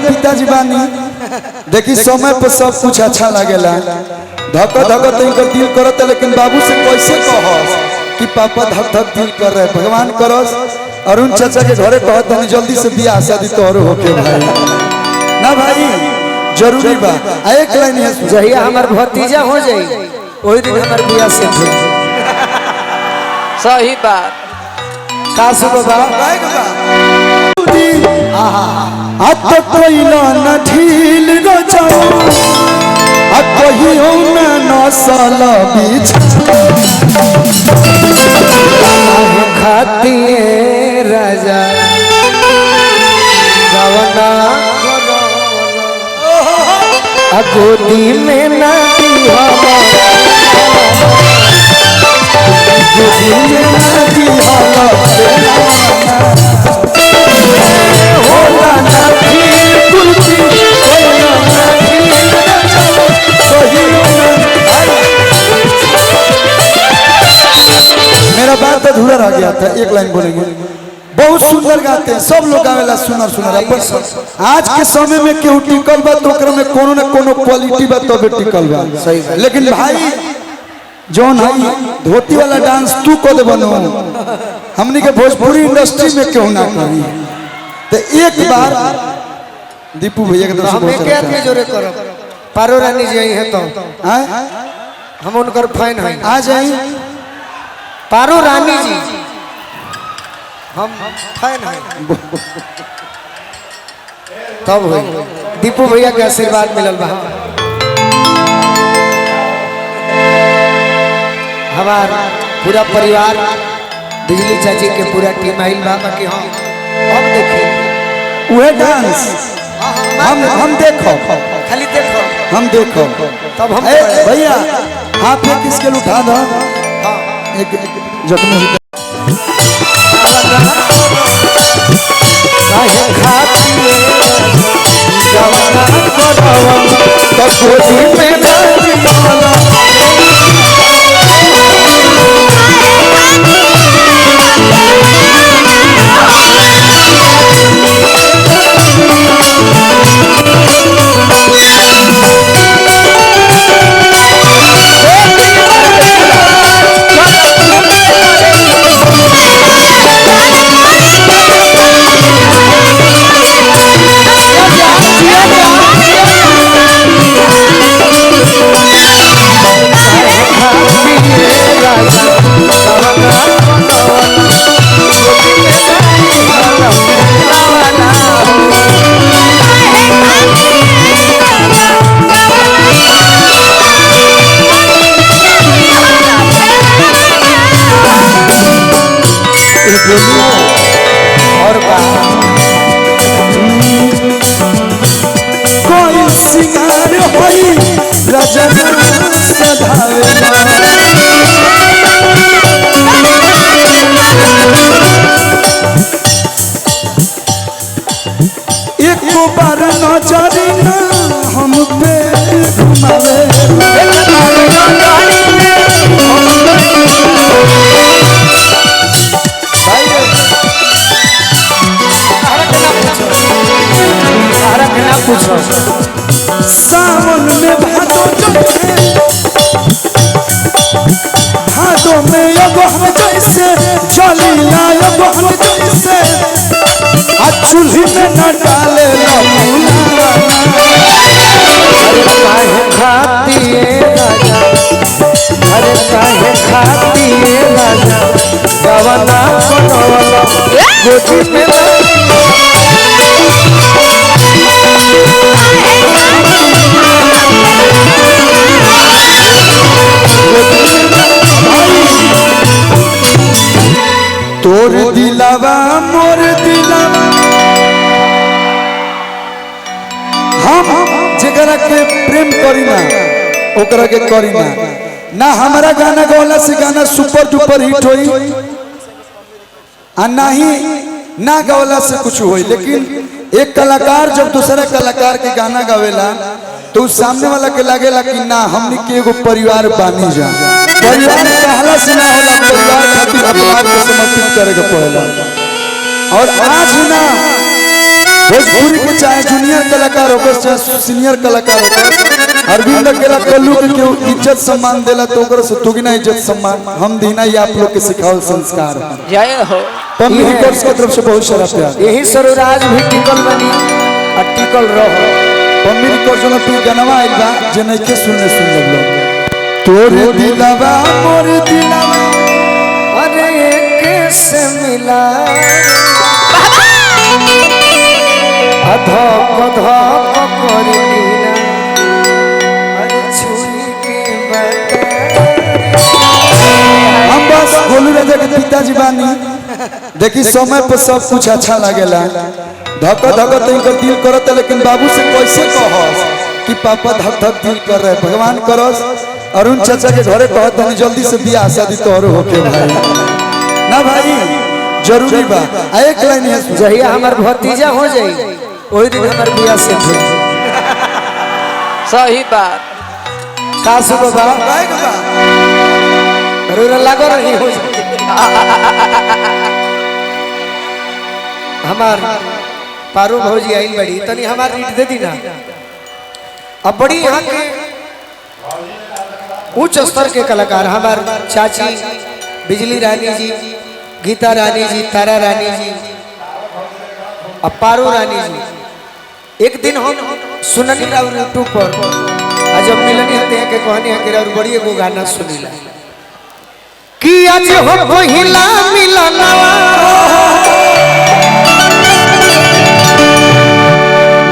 पिताजी बानी देखी समय पर सब कुछ अच्छा लगेला धक धक तो इनका दिल करता लेकिन बाबू से कैसे कहस कि पापा धक धक दिल कर रहे भगवान करस अरुण चाचा के घरे कहता नहीं जल्दी से बियाह शादी तोहरो होके भाई ना भाई जरूरी बा एक लाइन है जहिया हमार भतीजा हो जाई वही दिन हमार बियाह से सही बात कासु बाबा आत कोइला न ढील गो जाओ आ कहियो न नसल बीच खातिए राजा गवना गोदी में नाती गोदी में नाती होला नाती कुर्सी मेरा बात अधूरा रह गया था एक लाइन बोलेंगे बहुत सुंदर गाते हैं सब लोग गावेला सुनर सुनर आज के समय में केहू टिकल बा तो ओकरा में कोनो न कोनो क्वालिटी बा तबे टिकल बा लेकिन भाई जौन है धोती वाला डांस तू को दे बनो हमनी के भोजपुरी इंडस्ट्री में क्यों ना करी तो एक बार दीपू भैया के तरफ से बहुत सारा जोरे करो पारो रानी जी आई है तो हम उनकर फैन हैं आ जाई पारो रानी जी हम फैन हैं तब हो दीपू भैया के आशीर्वाद मिलल बा हमार पूरा परिवार बिजली चाची के पूरा टीम आइल बा बाकी हम अब देखिए वह डांस हम देखो खाली देखो हम देखो तब हम भैया हाथ में किसके उठा दो एक जख्मी और कोई सिंगार होई रजन सधावेला एक बार नजर ना हम पे घुमावे सावन में भादो में अगहन जैसे जलीला अगहन जैसे आ चूल्ही में न डाले काहे खातिए राजा अरे काहे खातिए राजा गवना बनवला गोदी में तोर दिलावा मोर दिलावा हम जेकरा के प्रेम करी ना ओकरा के करी ना हमारा गाना गौला से गाना सुपर डुपर हिट होई आ नहीं ना गौला से कुछ होई लेकिन एक कलाकार जब दूसरा कलाकार के गाना गावेला तो सामने वाला के लागेला कि ना हमनी के एगो परिवार बानी जा परिवार कहला से ना होला परिवार खातिर अपना को समर्पित करे के पड़ेला और आज ना भोजपुरी के चाहे जूनियर कलाकार हो चाहे सीनियर कलाकार हो, अरविंद अकेला कल्लू के केहू इज्जत सम्मान देला तो ओकरा से तुगना इज्जत सम्मान हम देना ही आप लोग के सिखावल संस्कार है। जय हो। पम्मी रिकॉर्ड्स की तरफ से बहुत सारा प्यार। यही सरुराज भी टिकल बनी और टिकल रहो। पम्मी रिकॉर्ड्स में तू गनवा आइल बा जे नहीं के सुन लोग तोरे दिलवा मोर दिलवा अरे एक से मिला अधक धक करीना अरे छुई के बता हम बस गोलू राजा के पिताजी बानी। देखी समय पर सब कुछ अच्छा लगेला। धक धक तो इनका दिल करत लेकिन बाबू से कैसे कहस कि पापा धक धक दिल कर रहे भगवान करस। अरुण चाचा के घरे कहत हनी जल्दी से बियाह शादी तोहरो होके भाई ना भाई जरूरी बा। एक लाइन है जहिया हमार भतीजा हो जाई वही दिन हमार बियाह से सही बात। कासु बाबा गायक बा रोरा लागो रही हो हमार पारू भौजी आई बड़ी तनी हमार रीट दे दी ना। अब बड़ी यहाँ के उच्च स्तर के कलाकार हमार चाची बिजली रानी जी, गीता रानी जी, तारा रानी जी, अब पारू रानी जी। एक दिन हम सुननी राव यूट्यूब पर आज जब मिलनी होते हैं के कहानी है कि बड़ी एगो गाना सुनीला कि आज हो पहिला मिलनवा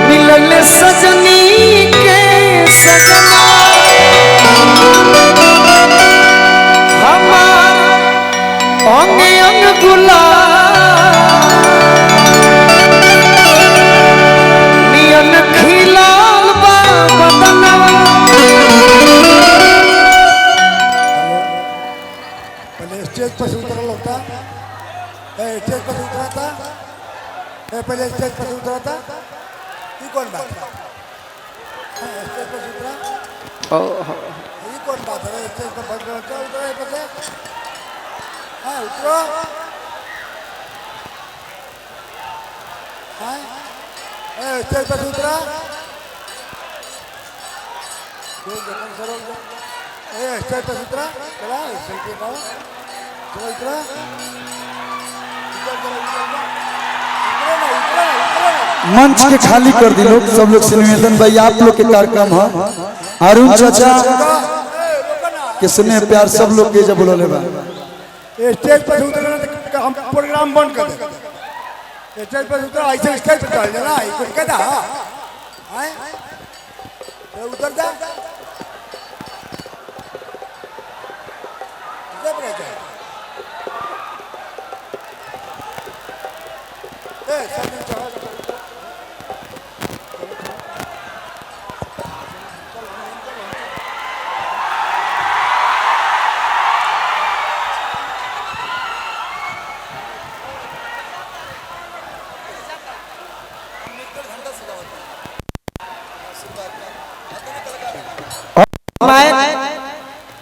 मिलल सजनी के सजना हमार अंग अंग गुलाल नियन खिलाल बा बदनवा। पहले स्टेज पर से उतरल होता स्टेज पर से उतरा था पहले स्टेज पर से उतरा था ये कौन बात है स्टेज पर से उतरा ये कौन बात है स्टेज पर उतरा पहले हाँ उतरो हाँ स्टेज पर से उतरा स्टेज पर से उतरा चला सेल्फी पाओ चलो उतरा मंच के खाली कर दी लोग सब लोग से निवेदन भाई आप लोग के कार्यक्रम है। अरुण चाचा के स्नेह प्यार सब लोग के जब बोले बा स्टेज पर उतरना तो हम प्रोग्राम बंद कर देते। स्टेज पर उतर ऐसे स्टेज पर चल जाना कुछ कहता है उतर जा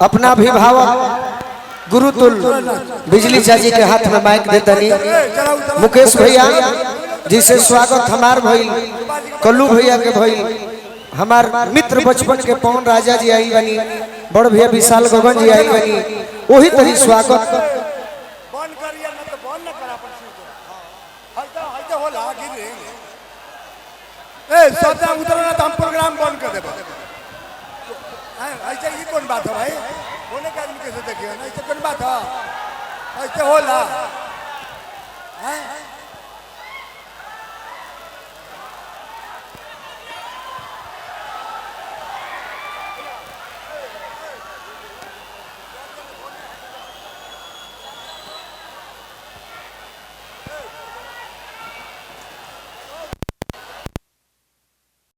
अपना अभिभावक गुरुतुल बिजली चाची के हाथ में माइक दे तनी मुकेश भैया जी से स्वागत हमार भइल कल्लू भैया के भइल हमार मित्र बचपन के पवन राजा जी आई बनी बड़ भैया विशाल गगन जी आई बनी वही तरी स्वागत बंद करिए ना तो बंद ना करा पर हल्का होला गिर सब उतरना तो हम प्रोग्राम बंद कर देबो। ऐसे ये कौन बात है भाई होने का आदमी कैसे देखिए ना ऐसे कौन बात है ऐसे होला